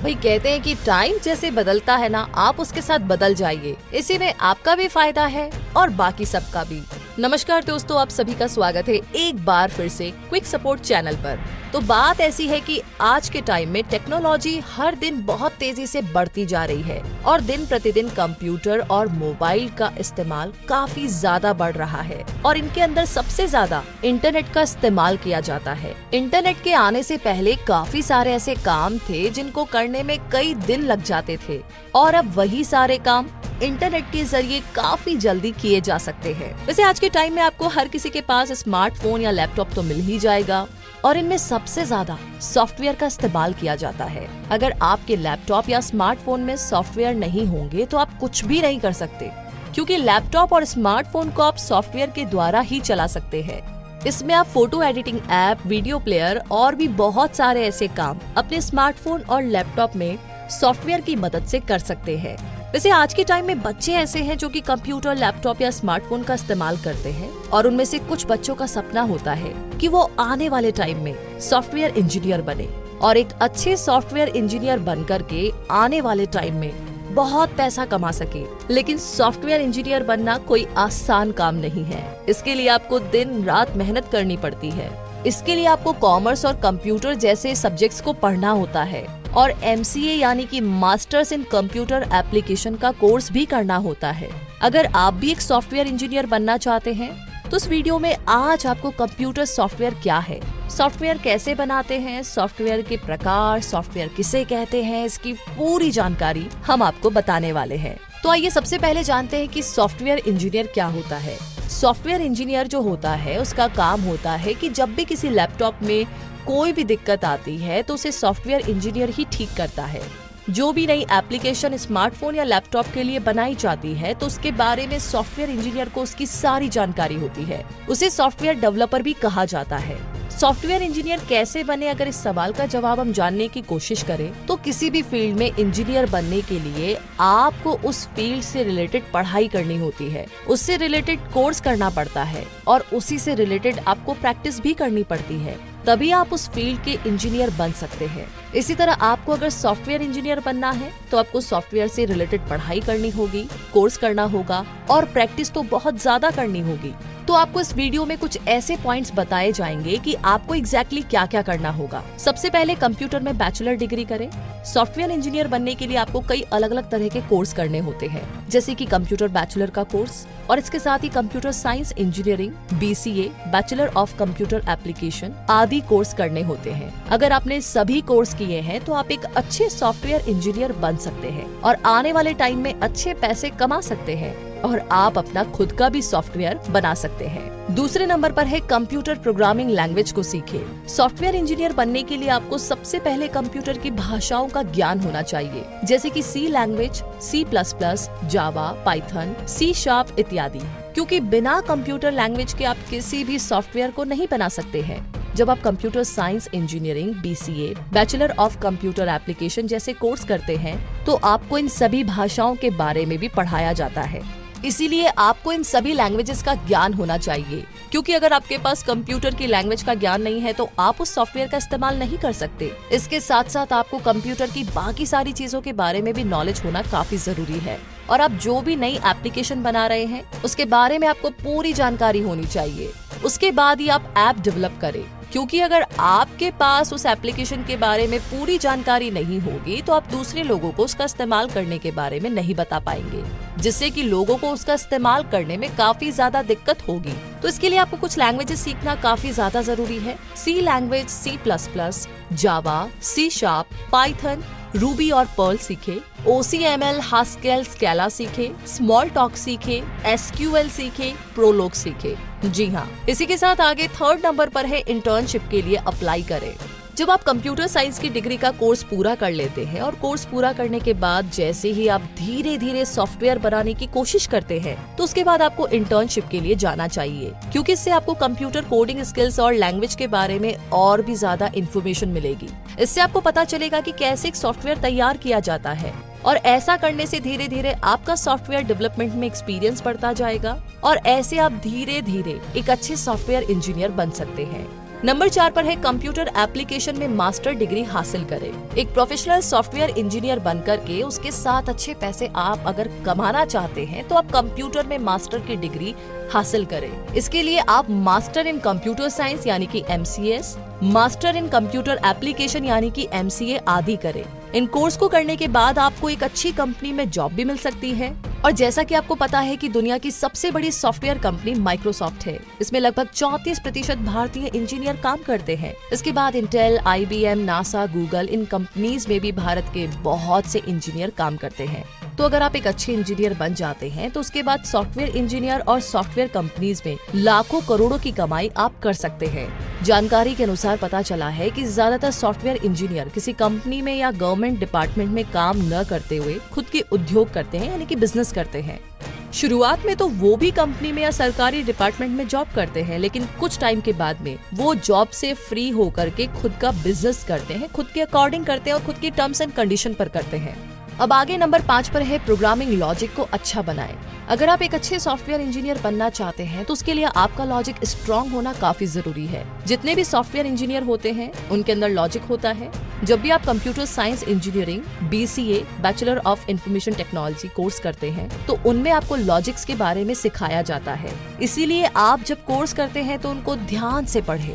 भाई कहते हैं कि टाइम जैसे बदलता है ना, आप उसके साथ बदल जाइए। इसी में आपका भी फायदा है और बाकी सबका भी। नमस्कार दोस्तों, आप सभी का स्वागत है एक बार फिर से क्विक सपोर्ट चैनल पर। तो बात ऐसी है कि आज के टाइम में टेक्नोलॉजी हर दिन बहुत तेजी से बढ़ती जा रही है और दिन प्रतिदिन कंप्यूटर और मोबाइल का इस्तेमाल काफी ज्यादा बढ़ रहा है और इनके अंदर सबसे ज्यादा इंटरनेट का इस्तेमाल किया जाता है। इंटरनेट के आने से पहले काफी सारे ऐसे काम थे जिनको करने में कई दिन लग जाते थे और अब वही सारे काम इंटरनेट के जरिए काफी जल्दी किए जा सकते हैं। वैसे आज के टाइम में आपको हर किसी के पास स्मार्टफोन या लैपटॉप तो मिल ही जाएगा और इनमें सबसे ज्यादा सॉफ्टवेयर का इस्तेमाल किया जाता है। अगर आपके लैपटॉप या स्मार्टफोन में सॉफ्टवेयर नहीं होंगे तो आप कुछ भी नहीं कर सकते, क्योंकि लैपटॉप और स्मार्टफोन को आप सॉफ्टवेयर के द्वारा ही चला सकते हैं। इसमें आप photo editing app, video player और भी बहुत सारे ऐसे काम अपने स्मार्टफोन और लैपटॉप में सॉफ्टवेयर की मदद से कर सकते हैं। वैसे आज के टाइम में बच्चे ऐसे हैं जो कि कंप्यूटर, लैपटॉप या स्मार्टफोन का इस्तेमाल करते हैं और उनमें से कुछ बच्चों का सपना होता है कि वो आने वाले टाइम में सॉफ्टवेयर इंजीनियर बने और एक अच्छे सॉफ्टवेयर इंजीनियर बनकर के आने वाले टाइम में बहुत पैसा कमा सके। लेकिन सॉफ्टवेयर इंजीनियर बनना कोई आसान काम नहीं है। इसके लिए आपको दिन रात मेहनत करनी पड़ती है। इसके लिए आपको कॉमर्स और कंप्यूटर जैसे सब्जेक्ट्स को पढ़ना होता है और MCA यानी कि मास्टर्स इन कंप्यूटर एप्लीकेशन का कोर्स भी करना होता है। अगर आप भी एक सॉफ्टवेयर इंजीनियर बनना चाहते हैं तो इस वीडियो में आज आपको कंप्यूटर सॉफ्टवेयर क्या है, सॉफ्टवेयर कैसे बनाते हैं, सॉफ्टवेयर के प्रकार, सॉफ्टवेयर किसे कहते हैं, इसकी पूरी जानकारी हम आपको बताने वाले हैं। तो आइए सबसे पहले जानते हैं कि सॉफ्टवेयर इंजीनियर क्या होता है। सॉफ्टवेयर इंजीनियर जो होता है उसका काम होता है कि जब भी किसी लैपटॉप में कोई भी दिक्कत आती है तो उसे सॉफ्टवेयर इंजीनियर ही ठीक करता है। जो भी नई एप्लीकेशन स्मार्टफोन या लैपटॉप के लिए बनाई जाती है तो उसके बारे में सॉफ्टवेयर इंजीनियर को उसकी सारी जानकारी होती है। उसे सॉफ्टवेयर डेवलपर भी कहा जाता है। सॉफ्टवेयर इंजीनियर कैसे बने, अगर इस सवाल का जवाब हम जानने की कोशिश करें तो किसी भी फील्ड में इंजीनियर बनने के लिए आपको उस फील्ड से रिलेटेड पढ़ाई करनी होती है, उससे रिलेटेड कोर्स करना पड़ता है और उसी से रिलेटेड आपको प्रैक्टिस भी करनी पड़ती है, तभी आप उस फील्ड के इंजीनियर बन सकते हैं। इसी तरह आपको अगर सॉफ्टवेयर इंजीनियर बनना है तो आपको सॉफ्टवेयर से रिलेटेड पढ़ाई करनी होगी, कोर्स करना होगा और प्रैक्टिस तो बहुत ज्यादा करनी होगी। तो आपको इस वीडियो में कुछ ऐसे पॉइंट्स बताए जाएंगे कि आपको एग्जैक्टली क्या क्या करना होगा। सबसे पहले कंप्यूटर में बैचलर डिग्री करें। सॉफ्टवेयर इंजीनियर बनने के लिए आपको कई अलग अलग तरह के कोर्स करने होते हैं, जैसे कि कंप्यूटर बैचलर का कोर्स और इसके साथ ही computer science engineering, BCA, bachelor of computer application आदि कोर्स करने होते हैं। अगर आपने सभी कोर्स किए हैं तो आप एक अच्छे सॉफ्टवेयर इंजीनियर बन सकते हैं और आने वाले टाइम में अच्छे पैसे कमा सकते हैं और आप अपना खुद का भी सॉफ्टवेयर बना सकते हैं। दूसरे नंबर पर है कंप्यूटर प्रोग्रामिंग लैंग्वेज को सीखें। सॉफ्टवेयर इंजीनियर बनने के लिए आपको सबसे पहले कंप्यूटर की भाषाओं का ज्ञान होना चाहिए, जैसे कि C लैंग्वेज, C++, जावा, पाइथन, C# इत्यादि, क्योंकि बिना कंप्यूटर लैंग्वेज के आप किसी भी सॉफ्टवेयर को नहीं बना सकते हैं। जब आप computer science engineering, BCA, bachelor of computer application जैसे कोर्स करते हैं तो आपको इन सभी भाषाओं के बारे में भी पढ़ाया जाता है। इसीलिए आपको इन सभी लैंग्वेजेस का ज्ञान होना चाहिए, क्योंकि अगर आपके पास कंप्यूटर की लैंग्वेज का ज्ञान नहीं है तो आप उस सॉफ्टवेयर का इस्तेमाल नहीं कर सकते। इसके साथ साथ आपको कंप्यूटर की बाकी सारी चीजों के बारे में भी नॉलेज होना काफी जरूरी है और आप जो भी नई एप्लीकेशन बना रहे हैं उसके बारे में आपको पूरी जानकारी होनी चाहिए। उसके बाद ही आप ऐप डेवलप करें, क्योंकि अगर आपके पास उस एप्लीकेशन के बारे में पूरी जानकारी नहीं होगी तो आप दूसरे लोगों को उसका इस्तेमाल करने के बारे में नहीं बता पाएंगे, जिससे कि लोगों को उसका इस्तेमाल करने में काफी ज्यादा दिक्कत होगी। तो इसके लिए आपको कुछ लैंग्वेजेस सीखना काफी ज्यादा जरूरी है। C लैंग्वेज, C++, जावा, C#, पाइथन, रूबी और पर्ल सीखे, OCML, हास्केल, स्केला सीखे, स्मॉल टॉक सीखे, SQL सीखे, प्रोलोग सीखे। जी हाँ, इसी के साथ आगे थर्ड नंबर पर है इंटर्नशिप के लिए अप्लाई करें। जब आप कंप्यूटर साइंस की डिग्री का कोर्स पूरा कर लेते हैं और कोर्स पूरा करने के बाद जैसे ही आप धीरे धीरे सॉफ्टवेयर बनाने की कोशिश करते हैं तो उसके बाद आपको इंटर्नशिप के लिए जाना चाहिए, क्योंकि इससे आपको कंप्यूटर कोडिंग स्किल्स और लैंग्वेज के बारे में और भी ज्यादा इन्फॉर्मेशन मिलेगी। इससे आपको पता चलेगा कि कैसे एक सॉफ्टवेयर तैयार किया जाता है और ऐसा करने से धीरे धीरे आपका सॉफ्टवेयर डेवलपमेंट में एक्सपीरियंस बढ़ता जाएगा और ऐसे आप धीरे धीरे एक अच्छे सॉफ्टवेयर इंजीनियर बन सकते हैं। नंबर 4 पर है कंप्यूटर एप्लीकेशन में मास्टर डिग्री हासिल करें। एक प्रोफेशनल सॉफ्टवेयर इंजीनियर बनकर के उसके साथ अच्छे पैसे आप अगर कमाना चाहते हैं तो आप कंप्यूटर में मास्टर की डिग्री हासिल करें। इसके लिए आप मास्टर इन कंप्यूटर साइंस यानी कि MCS, master in computer application यानी कि MCA आदि करें। इन कोर्स को करने के बाद आपको एक अच्छी कंपनी में जॉब भी मिल सकती है। और जैसा कि आपको पता है कि दुनिया की सबसे बड़ी सॉफ्टवेयर कंपनी माइक्रोसॉफ्ट है। इसमें लगभग 34% भारतीय इंजीनियर काम करते हैं। इसके बाद इंटेल, IBM, नासा, गूगल, इन कंपनीज में भी भारत के बहुत से इंजीनियर काम करते हैं। तो अगर आप एक अच्छे इंजीनियर बन जाते हैं तो उसके बाद सॉफ्टवेयर इंजीनियर और सॉफ्टवेयर कंपनीज में लाखों करोड़ों की कमाई आप कर सकते हैं। जानकारी के अनुसार पता चला है कि ज्यादातर सॉफ्टवेयर इंजीनियर किसी कंपनी में या गवर्नमेंट डिपार्टमेंट में काम न करते हुए खुद के उद्योग करते हैं यानी कि बिजनेस करते हैं। शुरुआत में तो वो भी कंपनी में या सरकारी डिपार्टमेंट में जॉब करते हैं, लेकिन कुछ टाइम के बाद में वो जॉब से फ्री होकर के खुद का बिजनेस करते हैं, खुद के अकॉर्डिंग करते हैं और खुद की टर्म्स एंड कंडीशन पर करते हैं। अब आगे नंबर 5 पर है प्रोग्रामिंग लॉजिक को अच्छा बनाएं। अगर आप एक अच्छे सॉफ्टवेयर इंजीनियर बनना चाहते हैं तो उसके लिए आपका लॉजिक स्ट्रॉन्ग होना काफी जरूरी है। जितने भी सॉफ्टवेयर इंजीनियर होते हैं उनके अंदर लॉजिक होता है। जब भी आप computer science engineering BCA bachelor of information technology course करते हैं तो उनमें आपको लॉजिक्स के बारे में सिखाया जाता है। इसीलिए आप जब कोर्स करते हैं तो उनको ध्यान से पढ़ें।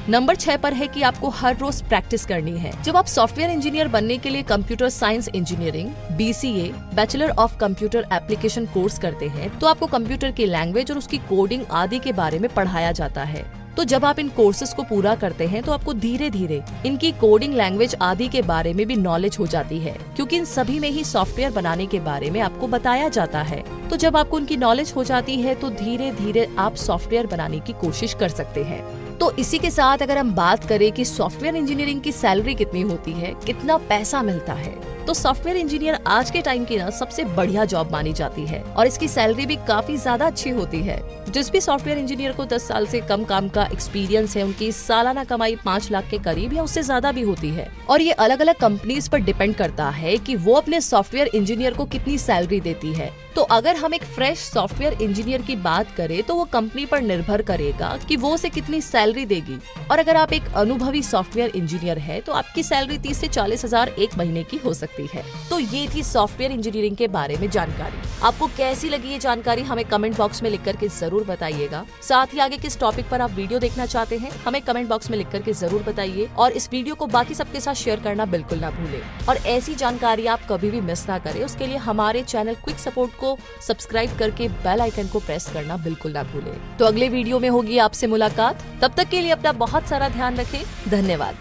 नंबर 6 पर है कि आपको हर रोज प्रैक्टिस करनी है। जब आप सॉफ्टवेयर इंजीनियर बनने के लिए computer science engineering BCA bachelor of computer application course करते हैं तो आपको कंप्यूटर की लैंग्वेज और उसकी कोडिंग आदि के बारे में पढ़ाया जाता है। तो जब आप इन कोर्सेज को पूरा करते हैं तो आपको धीरे धीरे इनकी कोडिंग लैंग्वेज आदि के बारे में भी नॉलेज हो जाती है, क्योंकि इन सभी में ही सॉफ्टवेयर बनाने के बारे में आपको बताया जाता है। तो जब आपको उनकी नॉलेज हो जाती है तो धीरे धीरे आप सॉफ्टवेयर बनाने की कोशिश कर सकते हैं। तो इसी के साथ अगर हम बात करें कि सॉफ्टवेयर इंजीनियरिंग की सैलरी कितनी होती है, कितना पैसा मिलता है, तो सॉफ्टवेयर इंजीनियर आज के टाइम की सबसे बढ़िया जॉब मानी जाती है और इसकी सैलरी भी काफी ज्यादा अच्छी होती है। जिस भी सॉफ्टवेयर इंजीनियर को 10 साल से कम काम का एक्सपीरियंस है उनकी सालाना कमाई 5 लाख के करीब या उससे ज्यादा भी होती है। और ये अलग अलग कंपनीज पर डिपेंड करता है कि वो अपने सॉफ्टवेयर इंजीनियर को कितनी सैलरी देती है। तो अगर हम एक फ्रेश सॉफ्टवेयर इंजीनियर की बात करें तो वो कंपनी पर निर्भर करेगा कि वो उसे कितनी सैलरी देगी। और अगर आप एक अनुभवी सॉफ्टवेयर इंजीनियर है तो आपकी सैलरी 30 से 40 हजार एक महीने की हो सकती है। तो ये थी सॉफ्टवेयर इंजीनियरिंग के बारे में जानकारी। आपको कैसी लगी ये जानकारी हमें कमेंट बॉक्स में लिख करके जरूर बताइएगा। साथ ही आगे किस टॉपिक पर आप वीडियो देखना चाहते हैं हमें कमेंट बॉक्स में लिख करके जरूर बताइए और इस वीडियो को बाकी सबके साथ शेयर करना बिल्कुल ना भूलें। और ऐसी जानकारी आप कभी भी मिस ना करें उसके लिए हमारे चैनल क्विक सपोर्ट को सब्सक्राइब करके बेल आइकन को प्रेस करना बिल्कुल ना भूलें। तो अगले वीडियो में होगी आपसे मुलाकात। तब तक के लिए अपना बहुत सारा ध्यान रखें। धन्यवाद।